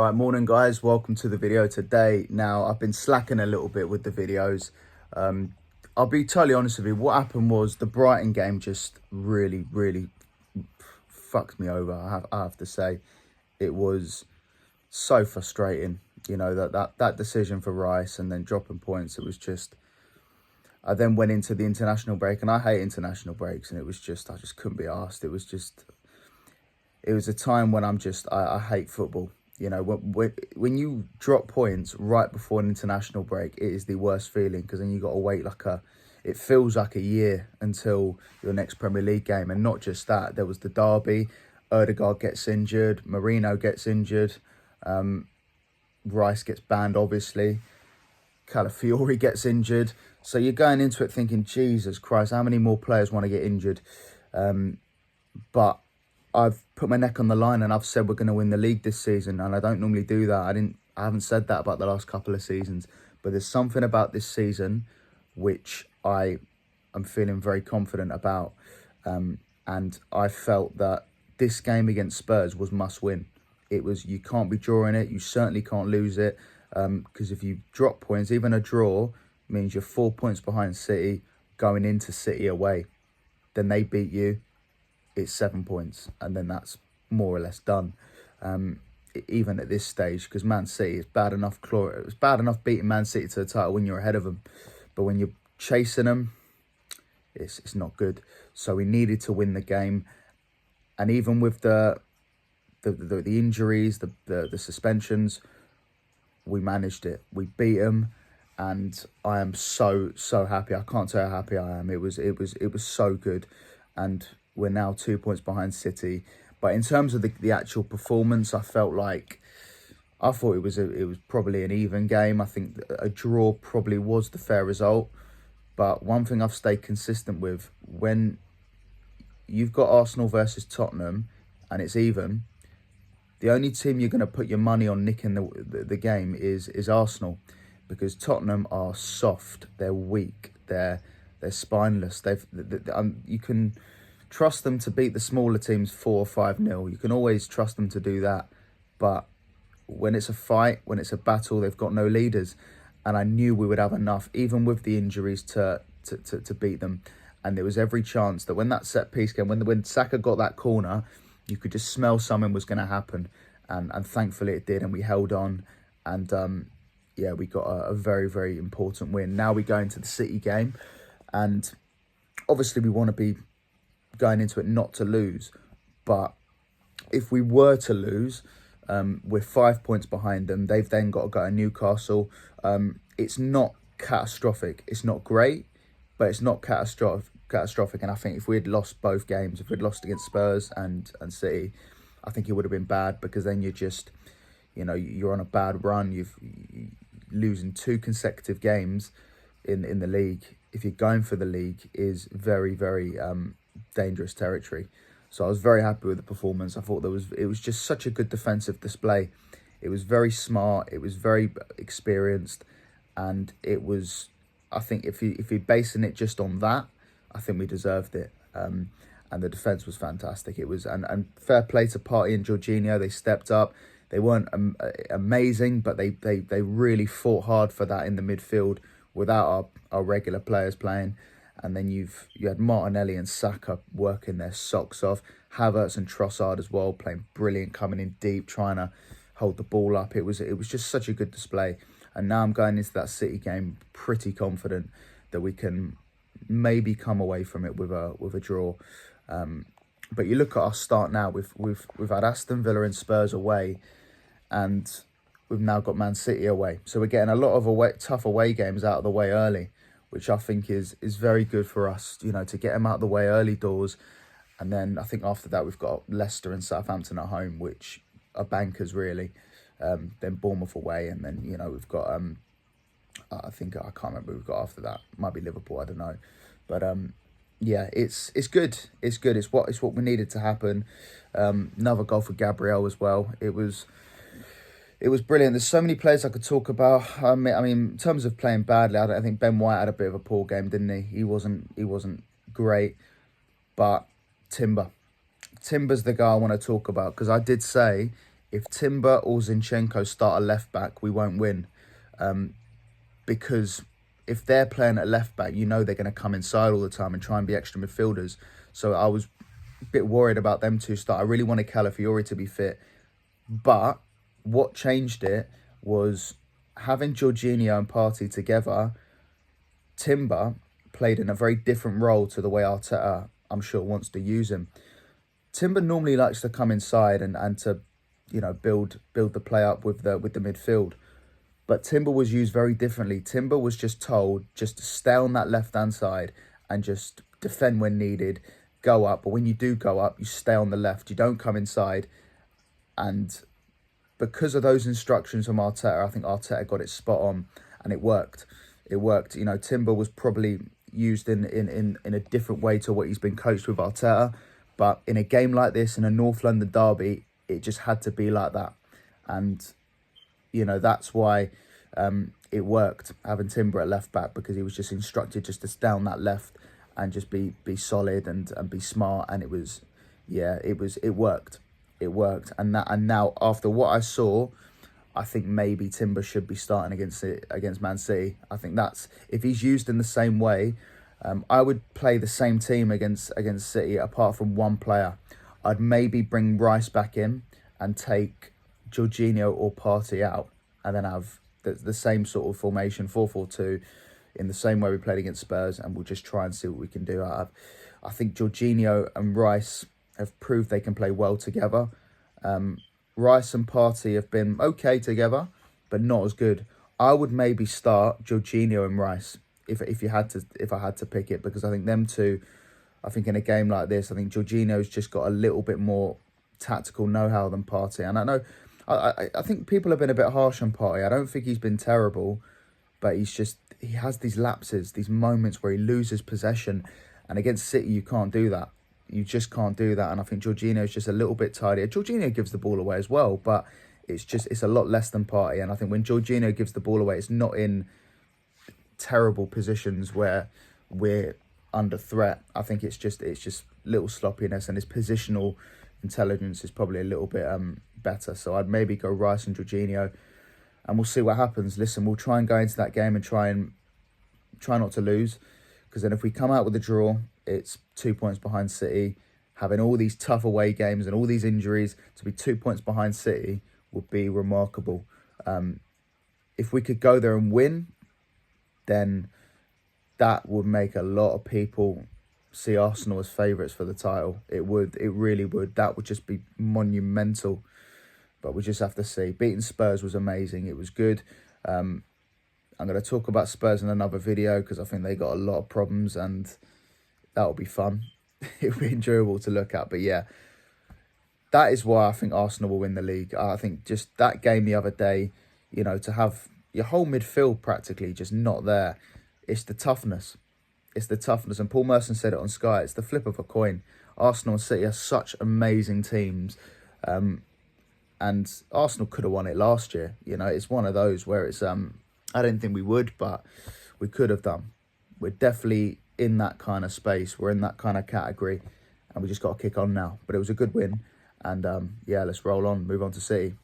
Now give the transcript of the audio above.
Right, morning guys, welcome to the video today. Now, I've been slacking a little bit with the videos. I'll be totally honest with you, what happened was the Brighton game just really fucked me over, I have to say. It was so frustrating, you know, that decision for Rice and then dropping points. It was just, I then went into the international break, and I hate international breaks, and it was just, I just couldn't be arsed. It was a time when I hate football. You know, when you drop points right before an international break, it is the worst feeling, because then you got to wait it feels like a year until your next Premier League game. And not just that, there was the derby, Odegaard gets injured, Marino gets injured, Rice gets banned, obviously, Calafiori gets injured. So you're going into it thinking, Jesus Christ, how many more players want to get injured? But I've put my neck on the line and I've said we're going to win the league this season, and I don't normally do that. I haven't said that about the last couple of seasons, but there's something about this season which I am feeling very confident about, and I felt that this game against Spurs was must win. It was, you can't be drawing it, you certainly can't lose it, because if you drop points, even a draw means you're 4 points behind City going into City away. Then they beat you, it's 7 points, and then that's more or less done. Even at this stage, because Man City, it's bad enough beating Man City to the title when you're ahead of them, but when you're chasing them, it's not good. So we needed to win the game, and even with the injuries, the suspensions, we managed it. We beat them, and I am so happy. I can't tell how happy I am. It was so good, and we're now 2 points behind City. But in terms of the actual performance, I thought it was probably an even game. I think a draw probably was the fair result. But one thing I've stayed consistent with, when you've got Arsenal versus Tottenham and it's even, the only team you're going to put your money on nicking the game is Arsenal, because Tottenham are soft, they're weak, they're spineless. You can trust them to beat the smaller teams 4 or 5-0. You can always trust them to do that. But when it's a fight, when it's a battle, they've got no leaders. And I knew we would have enough, even with the injuries, to beat them. And there was every chance that when that set piece came, when Saka got that corner, you could just smell something was going to happen. And thankfully it did, and we held on. And yeah, we got a very important win. Now we go into the City game, and obviously we want to be going into it not to lose. But if we were to lose, we're 5 points behind them. They've then got to go to Newcastle. It's not catastrophic. It's not great, but it's not catastrophic. And I think if we had lost both games, if we'd lost against Spurs and City, I think it would have been bad, because then you're just, you know, you're on a bad run. You're losing 2 consecutive games in the league, if you're going for the league, is very dangerous territory. So I was very happy with the performance. I thought it was just such a good defensive display. It was very smart, it was very experienced, and it was, I think if you're basing it just on that, I think we deserved it. And the defence was fantastic. It was, and fair play to Partey and Jorginho. They stepped up. They weren't amazing, but they really fought hard for that in the midfield without our regular players playing. And then you had Martinelli and Saka working their socks off. Havertz and Trossard as well, playing brilliant, coming in deep, trying to hold the ball up. It was just such a good display. And now I'm going into that City game pretty confident that we can maybe come away from it with a draw. But you look at our start now. We've had Aston Villa and Spurs away, and we've now got Man City away. So we're getting a lot of tough away games out of the way early, which I think is very good for us, you know, to get them out of the way early doors. And then I think after that, we've got Leicester and Southampton at home, which are bankers, really. Then Bournemouth away, and then, you know, we've got, I can't remember who we've got after that. Might be Liverpool, I don't know. But yeah, it's good. It's good. It's what we needed to happen. Another goal for Gabriel as well. It was brilliant. There's so many players I could talk about. I mean, in terms of playing badly, I think Ben White had a bit of a poor game, didn't he? He wasn't great. But Timber's the guy I want to talk about, because I did say if Timber or Zinchenko start a left back, we won't win. Because if they're playing at left back, you know they're going to come inside all the time and try and be extra midfielders. So I was a bit worried about them to start. I really wanted Calafiori to be fit. But what changed it was having Jorginho and Partey together. Timber played in a very different role to the way Arteta, I'm sure, wants to use him. Timber normally likes to come inside and to, build the play up with the midfield. But Timber was used very differently. Timber was just told just to stay on that left-hand side and just defend when needed, go up. But when you do go up, you stay on the left. You don't come inside. And because of those instructions from Arteta, I think Arteta got it spot on, and it worked. It worked. Timber was probably used in a different way to what he's been coached with Arteta. But in a game like this, in a North London derby, it just had to be like that. And that's why it worked, having Timber at left back, because he was just instructed just to stay on that left and just be solid and be smart. And it worked. It worked. And now after what I saw, I think maybe Timber should be starting against Man City. I think that's, if he's used in the same way, I would play the same team against City apart from one player. I'd maybe bring Rice back in and take Jorginho or Partey out, and then have the same sort of formation, 4-4-2, in the same way we played against Spurs, and we'll just try and see what we can do. I think Jorginho and Rice have proved they can play well together. Rice and Partey have been okay together, but not as good. I would maybe start Jorginho and Rice if I had to pick it, because I think them two, I think in a game like this, I think Jorginho's just got a little bit more tactical know-how than Partey. And I know, I think people have been a bit harsh on Partey. I don't think he's been terrible, but he has these lapses, these moments where he loses possession. And against City, you can't do that. You just can't do that. And I think Jorginho's just a little bit tidier. Jorginho gives the ball away as well, but it's a lot less than Partey. And I think when Jorginho gives the ball away, it's not in terrible positions where we're under threat. I think it's just little sloppiness, and his positional intelligence is probably a little bit better. So I'd maybe go Rice and Jorginho, and we'll see what happens. Listen, we'll try and go into that game and try not to lose, because then if we come out with a draw, it's 2 points behind City. Having all these tough away games and all these injuries, to be 2 points behind City would be remarkable. If we could go there and win, then that would make a lot of people see Arsenal as favourites for the title. It would. It really would. That would just be monumental. But we just have to see. Beating Spurs was amazing. It was good. I'm going to talk about Spurs in another video, because I think they got a lot of problems, and that'll be fun. It'll be enjoyable to look at. But yeah, that is why I think Arsenal will win the league. I think just that game the other day, to have your whole midfield practically just not there, it's the toughness. It's the toughness. And Paul Merson said it on Sky. It's the flip of a coin. Arsenal and City are such amazing teams. And Arsenal could have won it last year. It's one of those where it's, I didn't think we would, but we could have done. We're definitely in that kind of space. We're in that kind of category, and we just got to kick on now. But it was a good win. And yeah, let's roll on, move on to City.